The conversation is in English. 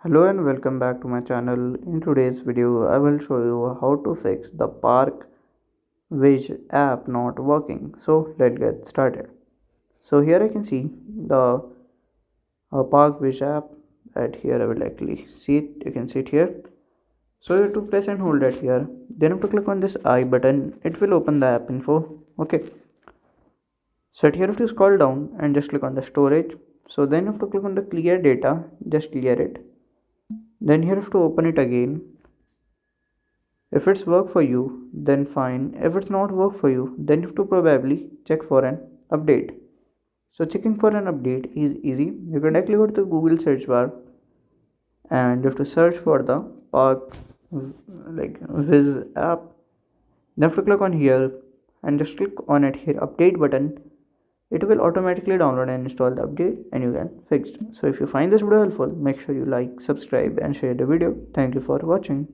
Hello and welcome back to my channel. In today's video, I will show you how to fix the Park Wish app not working. So let's get started. So here I can see the Park Wish app. At here I will likely see it. You can see it here. So you have to press and hold it here. Then you have to click on this I button. It will open the app info. Okay. So here if you scroll down and just click on the storage. So then you have to click on the clear data. Just clear it. Then here you have to open it again. If it's work for you, then fine. If it's not work for you, then you have to probably check for an update. So checking for an update is easy. You can directly go to the Google search bar and you have to search for the Park Viz app. Then you have to click on here and just click on it here update button. It will automatically download and install the update and you can fix it. So if you find this video helpful, make sure you like, subscribe and share the video. Thank you for watching.